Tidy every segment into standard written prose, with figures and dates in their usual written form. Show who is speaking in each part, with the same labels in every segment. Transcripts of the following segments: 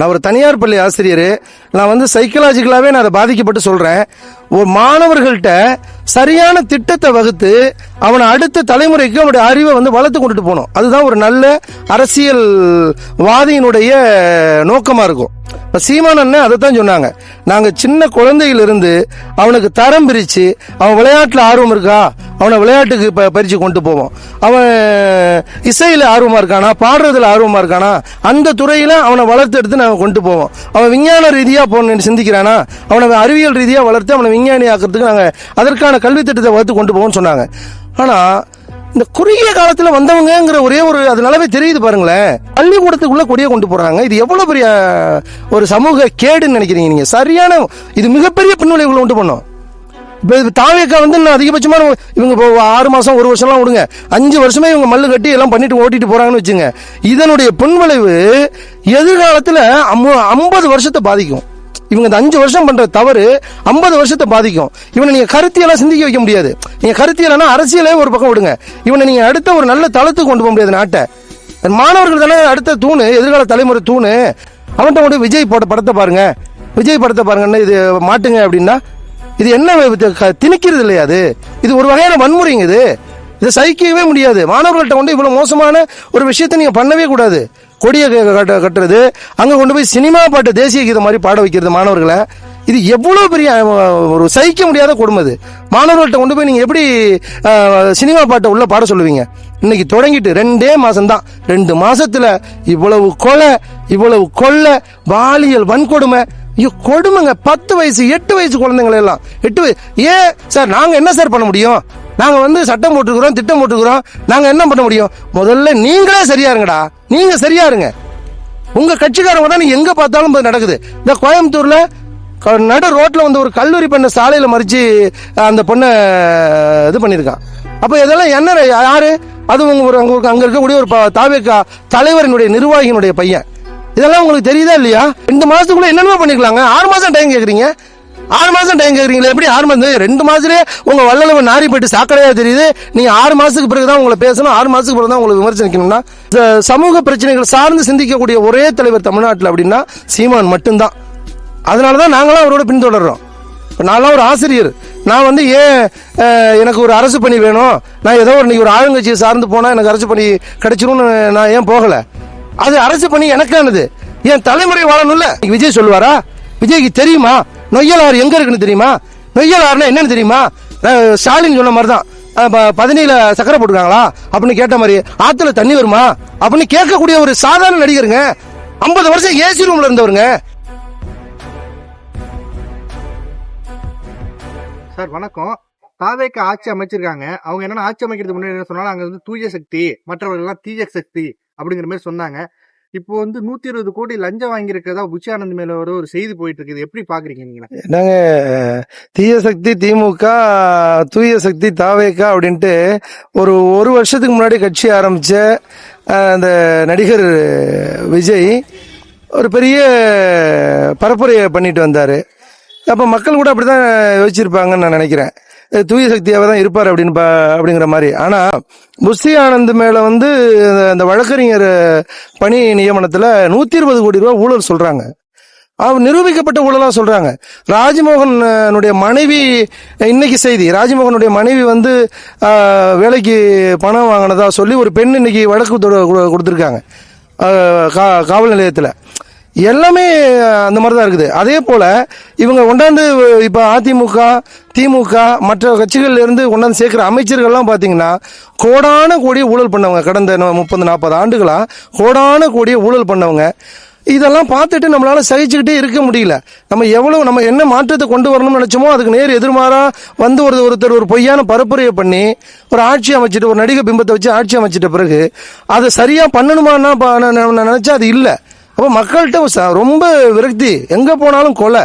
Speaker 1: நான் ஒரு தனியார் பள்ளி ஆசிரியர். நான் வந்து சைக்கலாஜிக்கலாகவே நான் அதை பாதிக்கப்பட்டு சொல்கிறேன். ஒரு மாணவர்கள்ட்ட சரியான திட்டத்தை வகுத்து அவனை அடுத்த தலைமுறைக்கு அவனுடைய அறிவை வந்து வளர்த்து கொண்டுட்டு போகணும். அதுதான் ஒரு நல்ல அரசியல் வாதியினுடைய நோக்கமாக இருக்கும். இப்போ சீமானண்ணே அதை தான் சொன்னாங்க. நாங்கள் சின்ன குழந்தையிலிருந்து அவனுக்கு தரம் பிரித்து அவன் விளையாட்டில் ஆர்வம் இருக்கா, அவனை விளையாட்டுக்கு பறித்து கொண்டு போவோம். அவன் இசையில் ஆர்வமாக இருக்கானா, பாடுறதுல ஆர்வமாக இருக்கானா, அந்த துறையில் அவனை வளர்த்து எடுத்து நாங்கள் கொண்டு போவோம். அவன் விஞ்ஞான ரீதியாக போகணுன்னு சிந்திக்கிறானா, அவனை அறிவியல் ரீதியாக வளர்த்து அவனை விஞ்ஞானி ஆக்கிறதுக்கு நாங்கள் அதற்கான கல்வி திட்டத்தை வளர்த்து கொண்டு போவோம்னு சொன்னாங்க. ஆனால் இந்த குறுகிய காலத்தில் வந்தவங்கிற ஒரே ஒரு அது நல்லாவே தெரியுது பாருங்களேன். பள்ளிக்கூடத்துக்குள்ள கொடியை கொண்டு போறாங்க. இது எவ்வளவு பெரிய ஒரு சமூக கேடுன்னு நினைக்கிறீங்க நீங்க? சரியான இது மிகப்பெரிய பின்விளைவுகளை உண்டு பண்ணும். தாவேக்கா வந்து அதிகபட்சமான இவங்க 6 மாசம் 1 வருஷம்லாம் விடுங்க, 5 வருஷமே இவங்க மல்லு கட்டி எல்லாம் பண்ணிட்டு ஓட்டிட்டு போறாங்கன்னு வச்சுங்க. இதனுடைய பின்விளைவு எதிர்காலத்தில் 50 வருஷத்தை பாதிக்கும். இவங்க இந்த 5 வருஷம் பண்ற தவறு 50 வருஷத்தை பாதிக்கும். இவனை நீங்க கருத்தியெல்லாம் சிந்திக்க வைக்க முடியாது. நீங்க கருத்தியலா அரசியலே ஒரு பக்கம் விடுங்க, இவனை நீங்க அடுத்த ஒரு நல்ல தளத்துக்கு கொண்டு போக முடியாது. நாட்டை மாணவர்கள் தானே அடுத்த தூணு, எதிர்கால தலைமுறை தூணு. அவன்கிட்ட கூட விஜய் போட்ட படத்தை பாருங்க, விஜய் படத்தை பாருங்கன்னு இது மாட்டுங்க அப்படின்னா இது என்ன திணிக்கிறது இல்லையா? இது ஒரு வகையான வன்முறைங்க. இதை சகிக்கவே முடியாது. மாணவர்கள்ட்ட கொண்டு இவ்வளவு மோசமான ஒரு விஷயத்தை நீங்க பண்ணவே கூடாது. கொடியை கட்டுறது, அங்க கொண்டு போய் சினிமா பாட்டு தேசிய கீதம் மாதிரி பாட வைக்கிறது மாணவர்களை, இது எவ்வளவு பெரிய ஒரு சகிக்க முடியாத கொடுமை. மாணவர்கள்ட்ட கொண்டு போய் நீங்க எப்படி சினிமா பாட்டை உள்ள பாட சொல்லுவீங்க? இன்னைக்கு தொடங்கிட்டு 2 மாசம் தான், 2 மாசத்துல இவ்வளவு கொலை, இவ்வளவு கொள்ளை, பாலியல் வன்கொடுமை. கொடுமைங்க. 10 வயசு 8 வயசு குழந்தைங்களை எல்லாம் 8 வயசு. ஏன் சார் நாங்க என்ன சார் பண்ண முடியும்? நாங்க வந்து சட்டம் போட்டுக்கிறோம், திட்டம் போட்டுக்கிறோம், நாங்க என்ன பண்ண முடியும்? முதல்ல நீங்களே சரியா இருங்கடா. நீங்க சரியா இருங்க. உங்க கட்சிக்காரங்க தான் எங்க பார்த்தாலும் நடக்குது. இந்த கோயம்புத்தூர்ல நடு ரோட்ல வந்து ஒரு கல்லூரி பெண்ணை சாலையில மறிச்சு அந்த பொண்ணை இது பண்ணிருக்கான். அப்ப இதெல்லாம் என்ன யாரு? அது அங்க இருக்கக்கூடிய ஒரு தாவேக்கா தலைவரினுடைய நிர்வாகியினுடைய பையன். இதெல்லாம் உங்களுக்கு தெரியுதா இல்லையா? 2 மாசத்துக்குள்ள என்னென்ன பண்ணிக்கலாங்க. 6 மாசம் டைம் கேக்குறீங்க. 6 மாசம் டைம் கேக்குறீங்களா? எப்படி 6 மாசம்? 2 மாசத்துலயே உங்க வள்ளலவன் நாரி போயிட்டு சாக்கடையா தெரியுது. நீங்க 6 மாசத்துக்கு பிறகுதான் உங்களை பேசணும், 6 மாசத்துக்கு பிறகுதான் உங்களுக்கு விமர்சனிக்கணும்னா சமூக பிரச்சனைகள் சார்ந்து சிந்திக்கக்கூடிய ஒரே தலைவர் தமிழ்நாட்டில் அப்படின்னா சீமான் மட்டும்தான். அதனாலதான் நாங்களாம் அவரோட பின்தொடர்றோம். நான்லாம் ஒரு ஆசிரியர். நான் வந்து ஏன் எனக்கு ஒரு அரசு பணி வேணும், நான் ஏதோ ஒரு ஆளுங்கட்சியை சார்ந்து போனா எனக்கு அரசு பணி கிடைச்சிரும்னு நான் ஏன் போகல? அது அரசு பணி எனக்கானது. என் தலைமுறை வாழணும்ல. விஜய் சொல்லுவாரா? விஜய்க்கு தெரியுமா நொய்யலாறு எங்க இருக்குன்னு தெரியுமா? நொய்யலாறுனா என்னன்னு தெரியுமா? ஸ்டாலின் சொன்ன மாதிரிதான் 17 சக்கரை போட்டுருக்காங்களா அப்படின்னு கேட்ட மாதிரி ஆத்துல தண்ணி வருமா அப்படின்னு கேட்கக்கூடிய ஒரு சாதாரண நடிகருங்க. 50 வருஷம் ஏசி ரூம்ல இருந்தவருங்க.
Speaker 2: சார் வணக்கம். தாவேக்கா ஆட்சி அமைச்சிருக்காங்க. அவங்க என்னன்னா ஆட்சி அமைக்கிறதுக்கு முன்னாடி என்ன சொன்னாலும் அங்க வந்து தூய சக்தி, மற்றவர்கள் எல்லாம் தீய சக்தி அப்படிங்கிற மாதிரி சொன்னாங்க. இப்போ வந்து 120 கோடி லஞ்சம் வாங்கியிருக்கதா புஷி ஆனந்த் மேல ஒரு செய்தி போயிட்டு இருக்குது. எப்படி பாக்குறீங்க நீங்க?
Speaker 1: என்னங்க தீய சக்தி திமுக, தூய சக்தி தாவேக்கா அப்படின்ட்டு ஒரு வருஷத்துக்கு முன்னாடி கட்சி ஆரம்பிச்ச அந்த நடிகர் விஜய் ஒரு பெரிய பரப்புரையை பண்ணிட்டு வந்தாரு. அப்ப மக்கள் கூட அப்படிதான் யோசிச்சிருப்பாங்கன்னு நான் நினைக்கிறேன். தூய சக்தியாக தான் இருப்பார் அப்படிங்கிற மாதிரி. ஆனா புஷி ஆனந்த் மேல வந்து அந்த வழக்கறிஞர் பணி நியமனத்துல 120 கோடி ரூபாய் ஊழல் சொல்றாங்க. அவர் நிரூபிக்கப்பட்ட ஊழலா சொல்றாங்க. ராஜ்மோகனுடைய மனைவி, இன்னைக்கு செய்தி, ராஜ்மோகனுடைய மனைவி வந்து வேலைக்கு பணம் வாங்கினதா சொல்லி ஒரு பெண் இன்னைக்கு வழக்கு கொடுத்திருக்காங்க காவல் நிலையத்துல. எல்லாமே அந்த மாதிரி தான் இருக்குது. அதே போல இவங்க கொண்டாந்து இப்ப அதிமுக, திமுக மற்ற கட்சிகள்ல இருந்து கொண்டாந்து சேர்க்கிற அமைச்சர்கள்லாம் பாத்தீங்கன்னா கோடான கோடிய ஊழல் பண்ணவங்க. கடந்த 30-40 ஆண்டுகளா கோடான கோடிய ஊழல் பண்ணவங்க. இதெல்லாம் பார்த்துட்டு நம்மளால சகிச்சுக்கிட்டே இருக்க முடியல. நம்ம என்ன மாற்றத்தை கொண்டு வரணும்னு நினைச்சோமோ அதுக்கு நேர் எதிர்மாறா வந்து ஒருத்தர் ஒரு பொய்யான பரப்புரையை பண்ணி ஒரு ஆட்சி அமைச்சிட்டு, ஒரு நடிகை பிம்பத்தை வச்சு ஆட்சி அமைச்சிட்ட பிறகு அதை சரியா பண்ணணுமான்னா நினைச்சா அது இல்லை. அப்போ மக்கள்கிட்ட ரொம்ப விரக்தி. எங்க போனாலும் கொலை,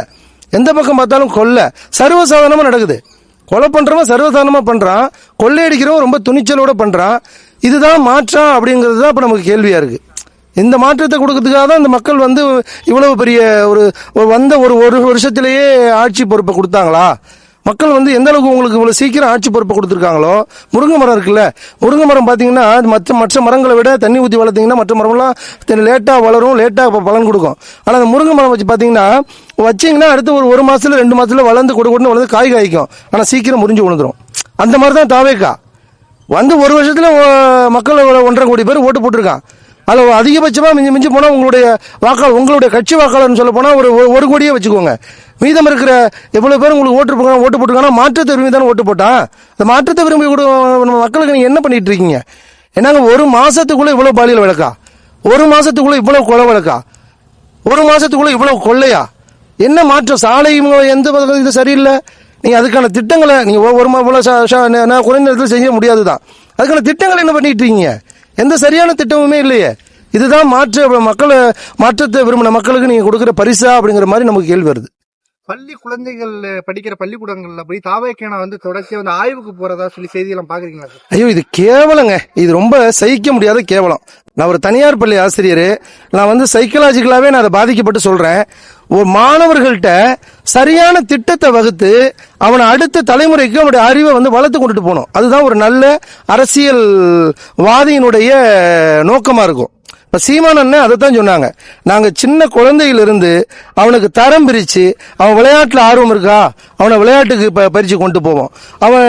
Speaker 1: எந்த பக்கம் பார்த்தாலும் கொலை சர்வசாதாரணமா நடக்குது. கொலை பண்றவன் சர்வசாதாரணமா பண்றான், கொள்ளையடிக்கிறவன் ரொம்ப துணிச்சலோட பண்றான். இதுதான் மாற்றம் அப்படிங்கிறது தான் இப்ப நமக்கு கேள்வியா இருக்கு. இந்த மாற்றத்தை கொடுக்கறதுக்காக தான் இந்த மக்கள் வந்து இவ்வளவு பெரிய ஒரு வருஷத்திலேயே ஆட்சி பொறுப்பை கொடுத்தாங்களா? மக்கள் வந்து எந்த அளவுக்கு உங்களுக்கு இவ்வளவு சீக்கிரம் ஆட்சி பொறுப்பை கொடுத்துருக்காங்களோ, முருங்கை மரம் இருக்குல்ல, முருங்கை மரம் பார்த்தீங்கன்னா மற்ற மரங்களை விட தண்ணி ஊற்றி வளர்த்தீங்கன்னா மற்ற மரம்லாம் லேட்டாக வளரும், லேட்டாக பலன் கொடுக்கும். ஆனால் அந்த முருங்கை மரம் வச்சு பார்த்தீங்கன்னா வச்சிங்கன்னா அடுத்து ஒரு மாசத்துல 2 மாசத்துல வளர்ந்து கொடுக்கணும், வளர்ந்து காய் காய்க்கும். ஆனால் சீக்கிரம் முறிஞ்சு விழுந்துரும். அந்த மாதிரி தான் தாவேக்கா வந்து ஒரு வருஷத்துல மக்கள் 1.5 கோடி பேர் ஓட்டு போட்டிருக்கான். அதில் அதிகபட்சமாக மிஞ்சி போனால் உங்களுடைய கட்சி வாக்காளர்னு சொல்ல போனால் ஒரு கோடியே வச்சுக்கோங்க. மீதம் இருக்கிற எவ்வளோ பேர் உங்களுக்கு ஓட்டு போட்டிருக்காங்கன்னா மாற்றத்தை விரும்பி தானே ஓட்டு போட்டான். அந்த மாற்றத்தை விரும்பி நம்ம மக்களுக்கு நீங்கள் என்ன பண்ணிட்டு இருக்கீங்க? என்னங்க ஒரு மாசத்துக்குள்ள இவ்வளவு பாலியல் வழக்கா? ஒரு மாசத்துக்குள்ள இவ்வளவு கொலை வழக்கா? ஒரு மாசத்துக்குள்ள இவ்வளவு கொள்ளையா? என்ன மாற்றம்? சாலை எந்த இது சரியில்லை. நீங்க அதுக்கான திட்டங்களை நீங்க குறைந்த நேரத்தில் செய்ய முடியாதுதான். அதுக்கான திட்டங்களை என்ன பண்ணிட்டு இருக்கீங்க? எந்த சரியான திட்டமுமே இல்லையே. இதுதான் மாற்றத்தை விரும்பின மக்களுக்கு நீங்க கொடுக்குற பரிசா அப்படிங்கிற மாதிரி நமக்கு கேள்வி வருது.
Speaker 2: பள்ளி குழந்தைகள் படிக்கிற பள்ளிக்கூடங்கள்ல போய் தாவேக்கா வந்து தொடர்ச்சியா வந்து ஆய்வுக்கு போறதா சொல்லி செய்தியெல்லாம் பாக்குறீங்களா?
Speaker 1: ஐயோ, இது கேவலங்க. இது ரொம்ப சகிக்க முடியாத கேவலம். நான் ஒரு தனியார் பள்ளி ஆசிரியர். நான் வந்து சைக்கலாஜிக்கலாவே நான் அதை பாதிக்கப்பட்டு சொல்றேன். ஒரு மாணவர்கள்ட்ட சரியான திட்டத்தை வகுத்து அவனை அடுத்த தலைமுறைக்கு அவனுடைய அறிவை வந்து வளர்த்து கொண்டுட்டு போகணும். அதுதான் ஒரு நல்ல அரசியல்வாதியினுடைய நோக்கமா இருக்கும். இப்ப சீமான் அண்ணன் அதைத்தான் சொன்னாங்க. நாங்க சின்ன குழந்தையிலிருந்து அவனுக்கு தரம் பிரிச்சு, அவன் விளையாட்டுல ஆர்வம் இருக்கா, அவனை விளையாட்டுக்கு பறிச்சு கொண்டு போவோம். அவன்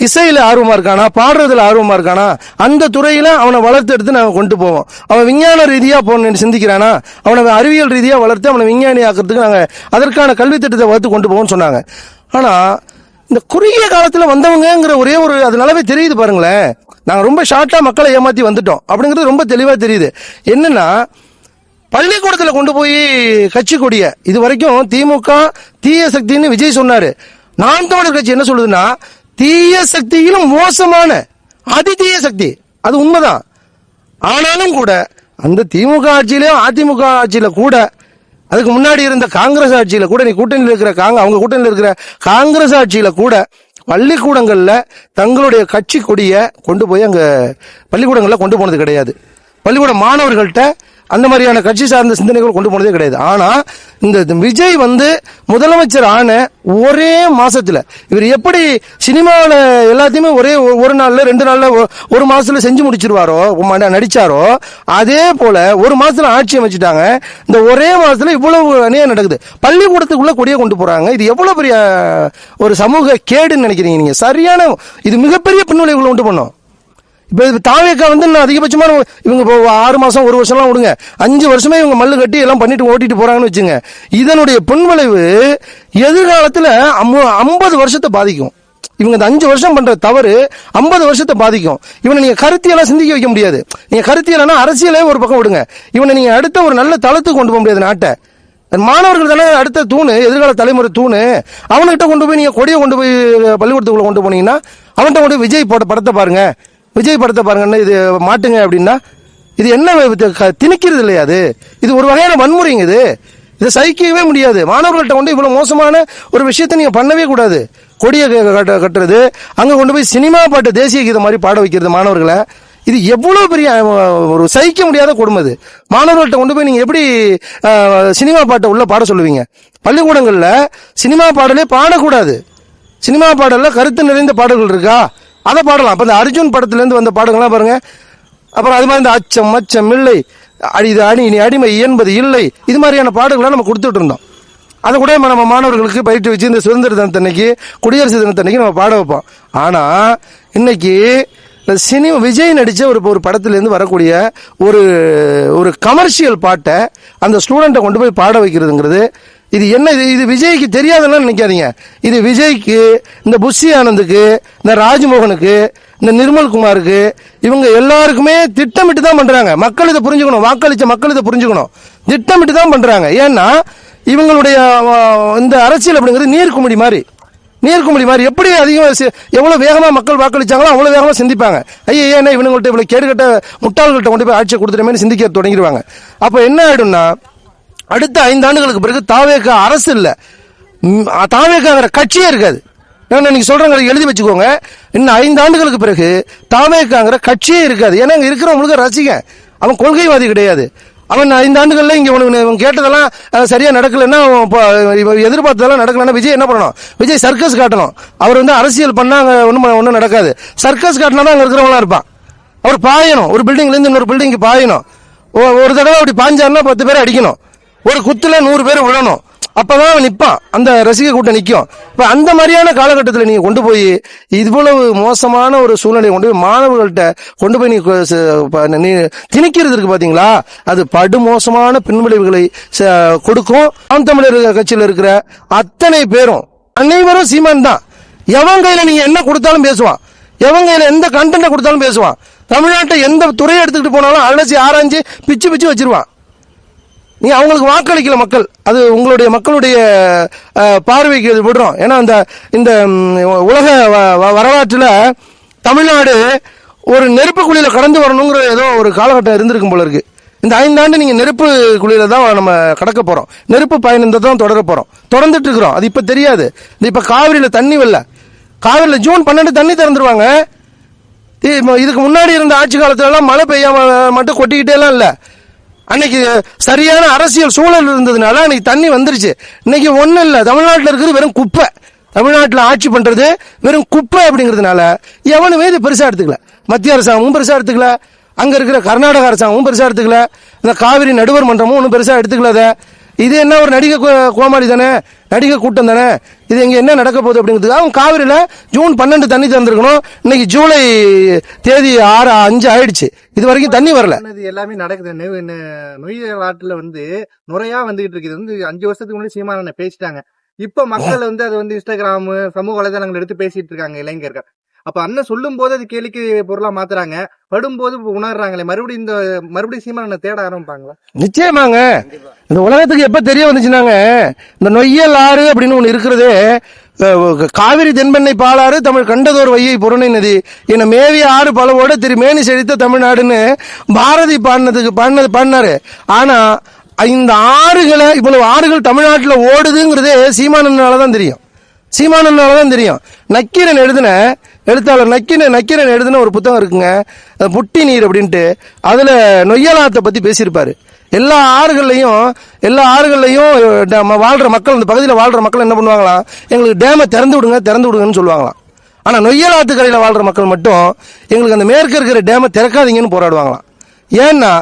Speaker 1: இசையில ஆர்வமா இருக்கானா, பாடுறதுல ஆர்வமா இருக்கானா, அந்த துறையில அவனை வளர்த்து எடுத்து நாங்க கொண்டு போவோம். அவன் விஞ்ஞான ரீதியா சிந்திக்கிறானா, அவனை அறிவியல் ரீதியா வளர்த்து அவனை விஞ்ஞானி ஆக்கிறதுக்கு நாங்க அதற்கான கல்வி திட்டத்தை வளர்த்து கொண்டு போவோம்னு சொன்னாங்க. ஆனா இந்த குறுகிய காலத்துல வந்தவங்கிற ஒரே ஒரு அது நல்லாவே தெரியுது பாருங்களேன். நாங்க ரொம்ப ஷார்ட்டா மக்களை ஏமாத்தி வந்துட்டோம் அப்படிங்கிறது ரொம்ப தெளிவா தெரியுது. என்னன்னா, பள்ளிக்கூடத்துல கொண்டு போய் கட்சி கொடிய இது வரைக்கும் திமுக தீய சக்தின்னு விஜய் சொன்னாரு. நாம் தமிழர் கட்சி என்ன சொல்லுதுன்னா, தீய சக்தியிலும் மோசமான அதிதீய சக்தி. அது உண்மைதான். ஆனாலும் கூட அந்த திமுக ஆட்சியிலும் அதிமுக ஆட்சியில கூட, அதுக்கு முன்னாடி இருந்த காங்கிரஸ் ஆட்சியில கூட, நீ கூட்டணியில் இருக்கிற அவங்க கூட்டணியில் இருக்கிற காங்கிரஸ் ஆட்சியில கூட பள்ளிக்கூடங்கள்ல தங்களுடைய கட்சி கொடிய கொண்டு போய் அங்க பள்ளிக்கூடங்கள்ல கொண்டு போனது கிடையாது. பள்ளிக்கூட மாணவர்கள்ட்ட அந்த மாதிரியான கட்சி சார்ந்த சிந்தனைகள் கொண்டு போனதே கிடையாது. ஆனா இந்த விஜய் வந்து முதலமைச்சர் ஆன ஒரே மாசத்துல இவர் எப்படி சினிமாவில் எல்லாத்தையுமே ஒரே ஒரு நாள்ல 2 நாள்ல ஒரு மாசத்துல செஞ்சு முடிச்சிருவாரோ, நடிச்சாரோ, அதே போல ஒரு மாசத்துல ஆட்சி அமைச்சிட்டாங்க. இந்த ஒரே மாசத்துல இவ்வளவு அநியாயம் நடக்குது. பள்ளிக்கூடத்துக்குள்ள கொடியை கொண்டு போறாங்க. இது எவ்வளவு பெரிய ஒரு சமூக கேடுன்னு நினைக்கிறீங்க நீங்க? சரியான இது மிகப்பெரிய பின்விளைவுகளை உண்டு பண்ணும். இப்ப தாவேக்கா வந்து அதிகபட்சமான இவங்க 6 மாசம் 1 வருஷம்லாம் விடுங்க, 5 வருஷமே இவங்க மல்லு கட்டி எல்லாம் பண்ணிட்டு ஓட்டிட்டு போறாங்கன்னு வச்சுங்க. இதனுடைய பின்விளைவு எதிர்காலத்துல 50 வருஷத்தை பாதிக்கும். இவங்க இந்த 5 வருஷம் பண்ற தவறு 50 வருஷத்தை பாதிக்கும். இவனை நீங்க கருத்தியெல்லாம் சிந்திக்க வைக்க முடியாது. நீங்க கருத்தியலா அரசியலே ஒரு பக்கம் விடுங்க, இவனை நீங்க அடுத்த ஒரு நல்ல தளத்துக்கு கொண்டு போக முடியாது. நாட்டை மாணவர்கள் தானே அடுத்த தூணு, எதிர்கால தலைமுறை தூணு. அவன்கிட்ட கொண்டு போய் நீங்க கொடியை கொண்டு போய் பள்ளிக்கூடத்துக்குள்ள கொண்டு போனீங்கன்னா, அவன்கிட்ட கொண்டு விஜய் போட்ட படத்தை பாருங்க, விஜய் படத்தை பாருங்கன்னா இது மாட்டுங்க அப்படின்னா, இது என்ன திணிக்கிறது இல்லையா? இது ஒரு வகையான வன்முறைங்க. இதை சகிக்கவே முடியாது. மாணவர்கள்ட்ட கொண்டு இவ்வளவு மோசமான ஒரு விஷயத்தை நீங்க பண்ணவே கூடாது. கொடியை கட்டுறது, அங்க கொண்டு போய் சினிமா பாட்டு தேசிய கீதம் மாதிரி பாட வைக்கிறது மாணவர்களை, இது எவ்வளவு பெரிய ஒரு சகிக்க முடியாத கொடுமை. மாணவர்கள்ட்ட கொண்டு போய் நீங்க எப்படி சினிமா பாட்டை உள்ள பாட சொல்லுவீங்க? பள்ளிக்கூடங்கள்ல சினிமா பாடலே பாடக்கூடாது. சினிமா பாடல்ல கருத்து நிறைந்த பாடல்கள் இருக்கா, அதை பாடலாம். அப்ப இந்த அர்ஜுன் படத்துல இருந்து வந்த பாடங்கள்லாம் பாருங்க. அப்புறம் அது மாதிரி இந்த அச்சம் அச்சம் இல்லை, நீ அடிமை என்பது இல்லை, இது மாதிரியான பாடல்களை நம்ம கொடுத்துட்டு இருந்தோம். அதை கூட நம்ம மாணவர்களுக்கு பயிற்சி வச்சு இந்த சுதந்திர தினத்தன்னைக்கு, குடியரசு தினத்தன்னைக்கு நம்ம பாட வைப்போம். ஆனா இன்னைக்கு விஜய் நடிச்ச ஒரு படத்திலிருந்து வரக்கூடிய ஒரு கமர்ஷியல் பாட்டை அந்த ஸ்டூடெண்ட்டை கொண்டு போய் பாட வைக்கிறதுங்கிறது, இது என்ன? இது விஜய்க்கு தெரியாதுன்னு நினைக்காதீங்க. இது விஜய்க்கு, இந்த புஷி ஆனந்துக்கு, இந்த ராஜ்மோகனுக்கு, இந்த நிர்மல்குமாருக்கு, இவங்க எல்லாருக்குமே திட்டமிட்டு தான் பண்றாங்க. மக்கள் இதை புரிஞ்சுக்கணும், வாக்களிச்ச மக்கள் இதை புரிஞ்சுக்கணும். திட்டமிட்டு தான் பண்றாங்க. ஏன்னா இவங்களுடைய இந்த அரசியல் அப்படிங்கிறது நீர்க்குமிழி மாதிரி எப்படி எவ்வளவு வேகமா மக்கள் வாக்களிச்சாங்களோ அவ்வளவு வேகமா சிந்திப்பாங்க. ஐயா ஏன்னா இவங்கள்ட்ட இவ்வளவு கேடுகட்ட முட்டாள்கிட்ட கொண்டு போய் ஆட்சியை கொடுத்துட்டமே சிந்திக்க தொடங்கிடுவாங்க. அப்ப என்ன ஆயிடும்னா, அடுத்த 5 ஆண்டுகளுக்கு பிறகு தாவேக்கா அரசு இல்ல, தாவேக்காங்கிற கட்சியே இருக்காது. நீங்க சொல்றவங்க எழுதி வச்சுக்கோங்க, இன்னும் 5 ஆண்டுகளுக்கு பிறகு தாவேக்காங்கிற கட்சியே இருக்காது. ஏன்னா இங்க இருக்கிறவங்களுக்கு ரசிகன், அவன் கொள்கைவாதி கிடையாது. அவன் 5 ஆண்டுகள்ல இங்க உனக்கு கேட்டதெல்லாம் சரியா நடக்கலன்னா, எதிர்பார்த்ததெல்லாம் நடக்கலன்னா விஜய் என்ன பண்ணணும்? விஜய் சர்க்கஸ் காட்டணும். அவர் வந்து அரசியல் பண்ணா அங்க ஒன்றும் நடக்காது. சர்க்கஸ் காட்டினா தான் அங்க இருக்கிறவங்களாம் இருப்பான். அவர் பாயணும், ஒரு பில்டிங்ல இருந்து இன்னொரு பில்டிங்க்கு பாயணும். ஒரு தடவை அப்படி பாஞ்சாருன்னா 10 பேரை அடிக்கணும். ஒரு குத்துல 100 பேர் விழணும். அப்பதான் அவன் நிற்பான், அந்த ரசிக கூட்டம் நிற்கும். இப்ப அந்த மாதிரியான காலகட்டத்தில் நீங்க கொண்டு போய் இவ்வளவு மோசமான ஒரு சூழ்நிலையை கொண்டு போய் மாணவர்கள்ட்ட கொண்டு போய் நீ திணிக்கிறது இருக்கு பாத்தீங்களா, அது படுமோசமான பின்விளைவுகளை கொடுக்கும். ஆம் தமிழர் கட்சியில் இருக்கிற அத்தனை பேரும் அனைவரும் சீமான் தான். எவன் கையில நீங்க என்ன கொடுத்தாலும் பேசுவான், எவன் கையில எந்த கண்டென்ட் கொடுத்தாலும் பேசுவான். தமிழ்நாட்டை எந்த துறையை எடுத்துக்கிட்டு போனாலும் அலசி ஆராய்ஞ்சு பிச்சு பிச்சு வச்சிருவான். நீ அவங்களுக்கு வாக்களிக்கல மக்கள், அது உங்களுடைய மக்களுடைய பார்வைக்கு விடுறோம். ஏன்னா இந்த உலக வரலாற்றுல தமிழ்நாடு ஒரு நெருப்பு குழியில கடந்து வரணுங்கிற ஏதோ ஒரு காலகட்டம் இருந்திருக்கும் போல இருக்கு. இந்த 5 ஆண்டு நீங்க நெருப்பு குழியில தான் நம்ம கடக்க போறோம். நெருப்பு பயணத்தை தான் தொடர போறோம், தொடர்ந்துட்டு இருக்கிறோம். அது இப்ப தெரியாது. இப்ப காவிரியில தண்ணி வரல, காவிரியில ஜூன் 12 தண்ணி திறந்துருவாங்க. இதுக்கு முன்னாடி இருந்த ஆட்சி காலத்துல எல்லாம் மழை பெய்யாம மட்டும் கொட்டிக்கிட்டே எல்லாம் இல்ல. அன்னைக்கு சரியான அரசியல் சூழல் இருந்ததுனால அன்னைக்கு தண்ணி வந்துருச்சு. இன்னைக்கு ஒண்ணும் இல்ல, தமிழ்நாட்டில் இருக்கிறது வெறும் குப்பை. தமிழ்நாட்டில் ஆட்சி பண்றது வெறும் குப்பை அப்படிங்கிறதுனால எவனுமே இது பெருசா எடுத்துக்கல. மத்திய அரசாங்கமும் பெருசா எடுத்துக்கல, அங்க இருக்கிற கர்நாடக அரசாங்கமும் பெருசா எடுத்துக்கல, இந்த காவிரி நடுவர் மன்றமும் ஒன்றும் பெருசா எடுத்துக்கல. இது என்ன ஒரு நடிகை கோமாளி தானே, நடிகை கூட்டம் தானே, இது இங்க என்ன நடக்க போகுது அப்படிங்கிறதுக்கு அவன் காவிரியில ஜூன் 12 தண்ணி திறந்திருக்கணும். இன்னைக்கு ஜூலை தேதி 5 ஆயிடுச்சு, இது வரைக்கும் தண்ணி வரல.
Speaker 2: எல்லாமே நடக்குது. நொய்யல் ஆற்றுல வந்து நுரையா வந்துகிட்டு இருக்கு. இது வந்து 5 வருஷத்துக்கு முன்னாடி சீமானனை பேசிட்டாங்க. இப்ப மக்கள் வந்து அதை வந்து இன்ஸ்டாகிராம் சமூக வலைதளங்கள் எடுத்து பேசிட்டு இருக்காங்க இளைஞர்கள். அப்ப அண்ணன் சொல்லும் போது அது கேளிக்கை பொருளா மாத்துறாங்க, படும்போது உணர்றாங்களே, மறுபடியும் சீமானனை தேட ஆரம்பிப்பாங்களா?
Speaker 1: நிச்சயமாங்க. இந்த உலகத்துக்கு எப்ப தெரிய வந்துச்சுனாங்க, இந்த நொய்யல் ஆறு அப்படின்னு ஒண்ணு இருக்கிறதே, காவிரி தென்பெண்ணை பாலாறு தமிழ் கண்டதோர் வையை புறணை நதி என மேவிய ஆறு பலவோட திருமேனி செழித்த தமிழ்நாடுன்னு பாரதி பாடினாரு. ஆனா இந்த ஆறுகளை, இவ்வளவு ஆறுகள் தமிழ்நாட்டில் ஓடுதுங்கிறதே சீமானனாலதான் தெரியும். சீமானனாலதான் தெரியும். நக்கீரன் எழுத்தாளர் நக்கீரன் எழுதின ஒரு புத்தகம் இருக்குங்க, புட்டி நீர் அப்படின்ட்டு. அதுல நொய்யலாத்தை பத்தி பேசியிருப்பாரு. எல்லா ஆறுகள்லையும் வாழ்ற மக்கள், இந்த பகுதியில் வாழ்ற மக்கள் என்ன பண்ணுவாங்களாம், எங்களுக்கு டேமை திறந்து விடுங்கன்னு சொல்லுவாங்களாம். ஆனா நொய்யலாத்து கரையில் வாழ்ற மக்கள் மட்டும் எங்களுக்கு அந்த மேற்கு இருக்கிற டேமை திறக்காதீங்கன்னு போராடுவாங்களாம். ஏன்னா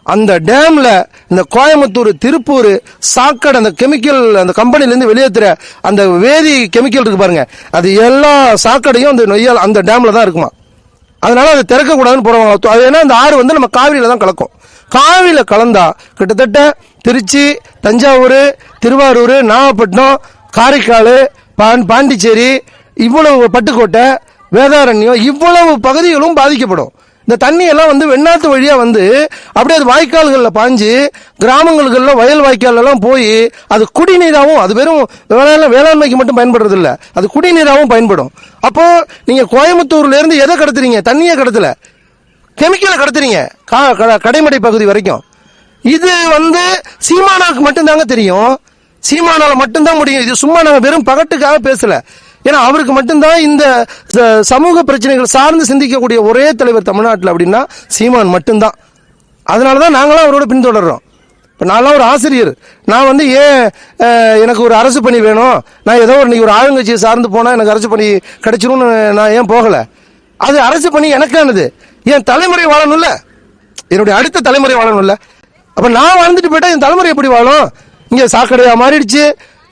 Speaker 1: அந்த டேம்ல இந்த கோயம்புத்தூர், திருப்பூர் சாக்கடை, அந்த கெமிக்கல், அந்த கம்பெனில இருந்து வெளியேற்றுற அந்த வேதி கெமிக்கல் இருக்கு பாருங்க, அது எல்லா சாக்கடையும் அந்த நொய்யல் அந்த டேம்ல தான் இருக்குமா. அதனால அதை திறக்க கூடாதுன்னு போடுவாங்க. அது ஏன்னா அந்த ஆறு வந்து நம்ம காவிரியில தான் கலக்கும். காவிரியில கலந்தா கிட்டத்தட்ட திருச்சி, தஞ்சாவூர், திருவாரூர், நாகப்பட்டினம், காரைக்கால், பாண்டிச்சேரி, இவ்வளவு பட்டுக்கோட்டை, வேதாரண்யம், இவ்வளவு பகுதிகளும் பாதிக்கப்படும். இந்த தண்ணி எல்லாம் வந்து வெண்ணாத்து வழியா வந்து அப்படியே அது வாய்க்கால்களில் பாஞ்சு கிராமங்களுக்குள்ள வயல் வாய்க்கால் எல்லாம் போய் அது குடிநீராகவும், அது வெறும் வேளாண்மைக்கு மட்டும் பயன்படுறது இல்ல, அது குடிநீராகவும் பயன்படும். அப்போ நீங்க கோயம்புத்தூர்ல இருந்து எதை கடத்துறீங்க? தண்ணியை கடத்தல, கெமிக்கலை கடத்துறீங்க கடைமடை பகுதி வரைக்கும். இது வந்து சீமானாவுக்கு மட்டும்தாங்க தெரியும், சீமானால மட்டும்தான் முடியும். இது சும்மா நாங்க வெறும் பகட்டுக்காக பேசல. ஏன்னா அவருக்கு மட்டும்தான் இந்த சமூக பிரச்சனைகள் சார்ந்து சிந்திக்கக்கூடிய ஒரே தலைவர் தமிழ்நாட்டில் அப்படின்னா சீமான் மட்டும்தான். அதனாலதான் நாங்களாம் அவரோட பின்தொடர்றோம். இப்போ நான்லாம் ஒரு ஆசிரியர், நான் வந்து ஏன் எனக்கு ஒரு அரசு பணி வேணும், நான் ஏதோ ஒரு ஆளுங்கட்சியை சார்ந்து போனால் எனக்கு அரசு பணி கிடைச்சிரும்னு நான் ஏன் போகலை? அது அரசு பணி எனக்கானது. என் தலைமுறை வாழணும்ல, என்னுடைய அடுத்த தலைமுறை வாழணும்ல. அப்போ நான் வாழ்ந்துட்டு போயிட்டா என் தலைமுறை எப்படி வாழும்? இங்கே சாக்கடையாக மாறிடுச்சு,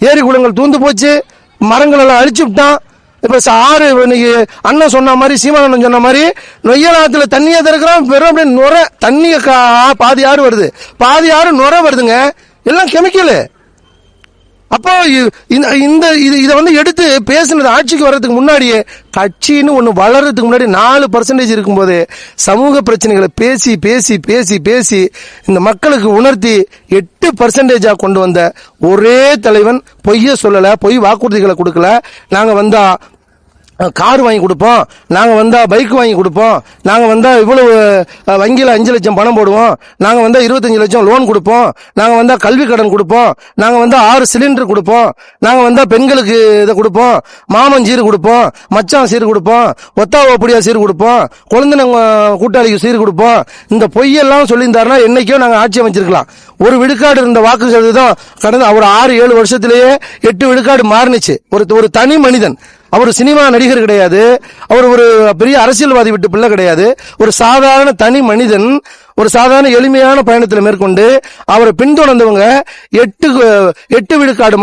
Speaker 1: ஏரி குளங்கள் தூந்து போச்சு, மரங்கள் எல்லாம் அழிச்சு விட்டான். இப்ப ஆறு இன்னைக்கு அண்ணன் சொன்ன மாதிரி, சீமானன் சொன்ன மாதிரி நொய்யலாத்துல தண்ணியை திறக்கிறான், வெறும் அப்படியே நுர தண்ணி பாதி ஆறு வருது, பாதி ஆறு நுர வருதுங்க, எல்லாம் கெமிக்கலு. அப்போ இதை வந்து எடுத்து பேசுனது ஆட்சிக்கு வர்றதுக்கு முன்னாடியே, கட்சின்னு ஒண்ணு வளர்றதுக்கு முன்னாடி 4% இருக்கும்போது சமூக பிரச்சனைகளை பேசி பேசி பேசி பேசி இந்த மக்களுக்கு உணர்த்தி 8% கொண்டு வந்த ஒரே தலைவன். பொய்ய சொல்லல, பொய் வாக்குறுதிகளை கொடுக்கல. நாங்க வந்தா கார் வாங்கி கொடுப்போம், நாங்கள் வந்தால் பைக் வாங்கி கொடுப்போம், நாங்கள் வந்தால் இவ்வளவு வங்கியில் 5 லட்சம் பணம் போடுவோம், நாங்கள் வந்தால் 25 லட்சம் லோன் கொடுப்போம், நாங்கள் வந்தால் கல்வி கடன் கொடுப்போம், நாங்கள் வந்தால் 6 சிலிண்டர் கொடுப்போம், நாங்கள் வந்தால் பெண்களுக்கு இதை கொடுப்போம், மாமன் சீர் கொடுப்போம், மச்சான் சீர் கொடுப்போம், ஒத்தாவப்படியா சீர் கொடுப்போம், குழந்தை கூட்டாளிக்கு சீர் கொடுப்போம். இந்த பொய்யெல்லாம் சொல்லியிருந்தாருன்னா என்னைக்கோ நாங்கள் ஆட்சி அமைச்சிருக்கலாம். ஒரு விழுக்காடு இருந்த வாக்கு சதவீதம் கடந்த ஒரு 6-7 வருஷத்திலேயே 8 விழுக்காடு மாறினுச்சு. ஒரு தனி மனிதன், அவர் சினிமா நடிகர் கிடையாது, அவர் ஒரு பெரிய அரசியல்வாதி விட்டு பிள்ளை கிடையாது, ஒரு சாதாரண தனி மனிதன், ஒரு சாதாரண எளிமையான பயணத்தில் மேற்கொண்டு அவரை பின்தொடர்ந்தவங்க 8 விழுக்காடு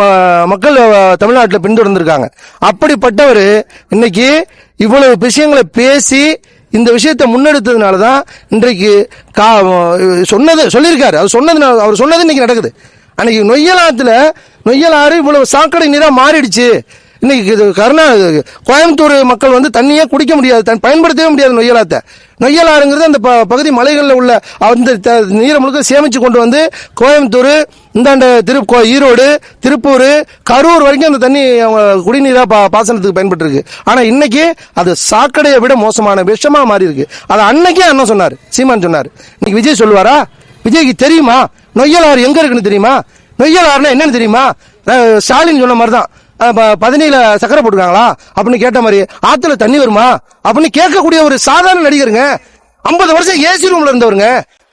Speaker 1: மக்கள் தமிழ்நாட்டில் பின்தொடர்ந்திருக்காங்க. அப்படிப்பட்டவர் இன்னைக்கு இவ்வளவு விஷயங்களை பேசி இந்த விஷயத்தை முன்னெடுத்ததுனால தான் இன்றைக்கு சொல்லியிருக்காரு. அவர் சொன்னது இன்னைக்கு நடக்குது. அன்னைக்கு நொய்யலாறு இவ்வளவு சாக்கடை நீரா மாறிடுச்சு. இன்னைக்கு கோயம்புத்தூர் மக்கள் வந்து தண்ணியே குடிக்க முடியாது, பயன்படுத்தவே முடியாது. நொய்யலாறுங்கிறது அந்த பகுதி மலைகளில் உள்ள அந்த நீரை முழுக்க சேமிச்சு கொண்டு வந்து கோயம்புத்தூர், இந்தாண்ட ஈரோடு, திருப்பூர், கரூர் வரைக்கும் அந்த தண்ணி குடிநீரா பாசனத்துக்கு பயன்பட்டு இருக்கு. ஆனா இன்னைக்கு அது சாக்கடையை விட மோசமான விஷமா மாறி இருக்கு. அதை அன்னைக்கே அண்ணன் சொன்னார், சீமான் சொன்னார். இன்னைக்கு விஜய் சொல்லுவாரா? விஜய்க்கு தெரியுமா நொய்யலாறு எங்க இருக்குன்னு தெரியுமா? நொய்யலாறுனா என்னன்னு தெரியுமா? ஸ்டாலின் சொன்ன மாதிரிதான், பதினில சக்கரை போட்டுருக்காங்களா அப்படின்னு கேட்ட மாதிரி, ஆத்துல தண்ணி வருமா அப்படின்னு கேட்கக்கூடிய ஒரு சாதாரண நடிகருங்க. 50 வருஷம் ஏசி ரூம்ல இருந்தவருங்க.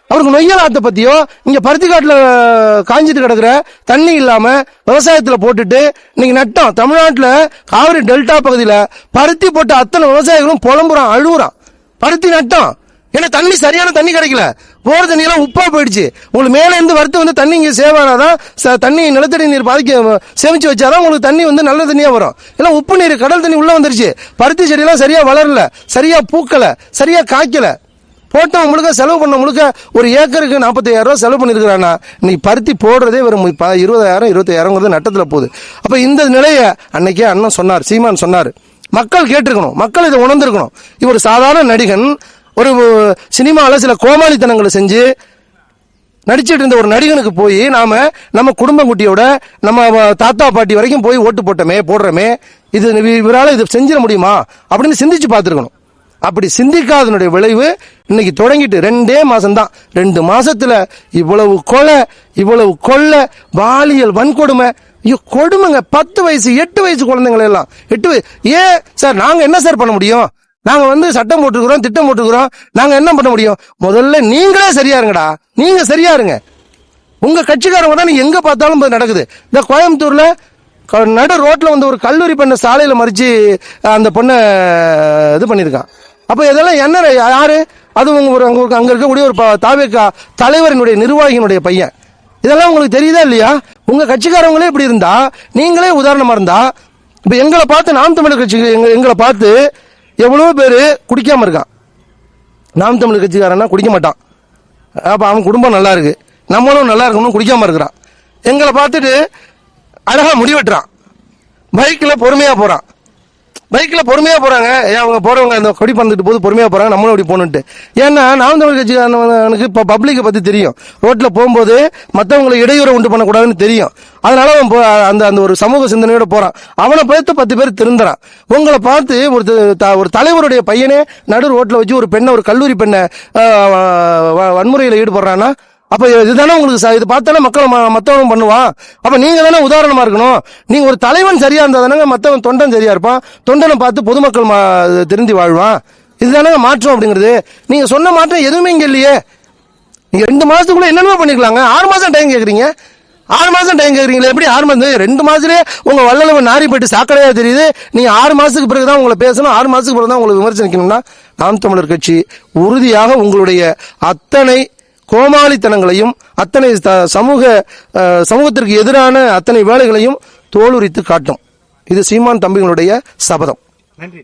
Speaker 1: அவருக்கு நொய்யல் ஆத்த பத்தியோ, இங்க பருத்திக்காட்டுல காஞ்சிட்டு கிடக்குற தண்ணி இல்லாம விவசாயத்துல போட்டுட்டு இன்னைக்கு நட்டம் தமிழ்நாட்டுல காவிரி டெல்டா பகுதியில பருத்தி போட்டு அத்தனை விவசாயிகளும் புலம்புறான், அழுகுறான். பருத்தி நட்டம், ஏன்னா தண்ணி சரியான தண்ணி கிடைக்கல. போற தண்ணி எல்லாம் உப்பா போயிடுச்சு. உங்களுக்கு மேல இருந்து வரத்து வந்து தண்ணி இங்க சேவானாதான், தண்ணி நிலத்தடி நீர் சேமிச்சு வச்சாதான் உங்களுக்கு தண்ணி வந்து நல்ல தண்ணியா வரும். எல்லாம் உப்பு நீர் கடல் தண்ணி உள்ள வந்துருச்சு. பருத்தி செடியெல்லாம் சரியா வளரல, சரியா பூக்கல, சரியா காய்க்கல. போட்டவன் முழுக்க செலவு பண்ண முழுக்க ஒரு ஏக்கருக்கு 45,000 ரூபாய் செலவு பண்ணிருக்கிறானா, இன்னைக்கு பருத்தி போடுறதே வெறும் 20,000 25,000 நட்டத்துல போகுது. அப்ப இந்த நிலைய அன்னைக்கே அண்ணன் சொன்னார், சீமான் சொன்னார். மக்கள் கேட்டிருக்கணும், மக்கள் இதை உணர்ந்திருக்கணும். இவர் சாதாரண நடிகன், ஒரு சினிமாவில் சில கோமாளித்தனங்களை செஞ்சு நடிச்சிட்டு இருந்த ஒரு நடிகனுக்கு போய் நம்ம குடும்பம் குட்டியோட நம்ம தாத்தா பாட்டி வரைக்கும் போய் ஓட்டு போடுறோமே, இவரால் இது செஞ்சிட முடியுமா அப்படின்னு சிந்திச்சு பார்த்துருக்கணும். அப்படி சிந்திக்காதனுடைய விளைவு இன்னைக்கு தொடங்கிட்டு 2 மாசம் தான். 2 மாசத்துல இவ்வளவு கொலை, பாலியல் வன்கொடுமை, கொடுமைங்க. 10 வயசு 8 வயசு குழந்தைங்களை எல்லாம் 8 வயசு. ஏன் சார் நாங்க என்ன சார் பண்ண முடியும்? நாங்க வந்து சட்டம் போட்டுக்கிறோம், திட்டம் போட்டுக்கிறோம், நாங்க என்ன பண்ண முடியும்? முதல்ல நீங்களே சரியா இருங்கடா, நீங்க சரியா இருங்க. உங்க கட்சிக்காரங்க தான் நீங்க எங்க பார்த்தாலும் நடக்குது. இந்த கோயம்புத்தூர்ல நடு ரோட்ல வந்து ஒரு கல்லூரி பெண்ணை சாலையில மறிச்சு அந்த பொண்ணை இது பண்ணிருக்கான். அப்ப இதெல்லாம் என்ன, யாரு அது? அங்க இருக்கக்கூடிய ஒரு தாவேகா தலைவரினுடைய நிர்வாகியினுடைய பையன். இதெல்லாம் உங்களுக்கு தெரியுதா இல்லையா? உங்க கட்சிக்காரங்களே இப்படி இருந்தா, நீங்களே உதாரணமா இருந்தா, இப்ப எங்களை பார்த்து நாம் தமிழர் கட்சி எங்களை பார்த்து எவ்வளவு பேரு குடிக்காம இருக்கான். நாம் தமிழர் கட்சிக்காரன்னா குடிக்க மாட்டான். அப்ப அவன் குடும்பம் நல்லா இருக்கு, நம்மளும் நல்லா இருக்கணும், குடிக்காம இருக்கிறான். எங்களை பார்த்துட்டு அழகா முடிவெட்டுறான். பைக்ல பொறுமையா போறாங்க. அவங்க போறவங்க அந்த கொடி பறந்துட்டு போது பொறுமையா போறாங்க, நம்மளும் அப்படி போகணுன்ட்டு. ஏன்னா நாம் தமிழ் கட்சிக்காரனுக்கு இப்ப பப்ளிக்கை பத்தி தெரியும். ரோட்ல போகும்போது மற்றவங்களை இடையூறு உண்டு பண்ணக்கூடாதுன்னு தெரியும். அதனால அவன் அந்த ஒரு சமூக சிந்தனையோட போறான். அவனை பார்த்து 10 பேர் திருந்துறான். உங்களை பார்த்து ஒரு தலைவருடைய பையனே நடு ரோட்ல வச்சு ஒரு கல்லூரி பெண்ணை வன்முறையில ஈடுபடுறான்னா, அப்ப இதுதானே உங்களுக்கு இது பார்த்தாலே மத்தவனும் பண்ணுவான். அப்ப நீங்க தானே உதாரணமா இருக்கணும். நீங்க ஒரு தலைவன் சரியா இருந்தா தானே மத்தவன் தொண்டன் சரியா இருப்பான். தொண்டனை பார்த்து பொதுமக்கள் திருந்தி வாழ்வான். இதுதானே மாற்றம் அப்படிங்கிறது. நீங்க சொன்ன மாற்றம் எதுவுமே இங்க இல்லையே. நீங்க 2 மாசத்துக்குள்ள என்னென்ன பண்ணிருக்கலாங்க. 6 மாசம் டைம் கேக்குறீங்க. 6 மாசம் டைம் கேக்குறீங்களா? எப்படி 6 மாசம்? 2 மாசத்துலயே உங்க வள்ளலவன் நாரி போயிட்டு சாக்கடையா தெரியுது. நீங்க 6 மாசத்துக்கு பிறகுதான் உங்களை பேசணும், 6 மாசத்துக்கு பிறகுதான் உங்களுக்கு விமர்சனிக்கணும்னா, நாம் தமிழர் கட்சி உறுதியாக உங்களுடைய அத்தனை கோமாளித்தனங்களையும் அத்தனை சமூகத்திற்கு எதிரான அத்தனை வேலைகளையும் தோலுரித்து காட்டும். இது சீமான் தம்பிகளுடைய சபதம்.
Speaker 2: நன்றி.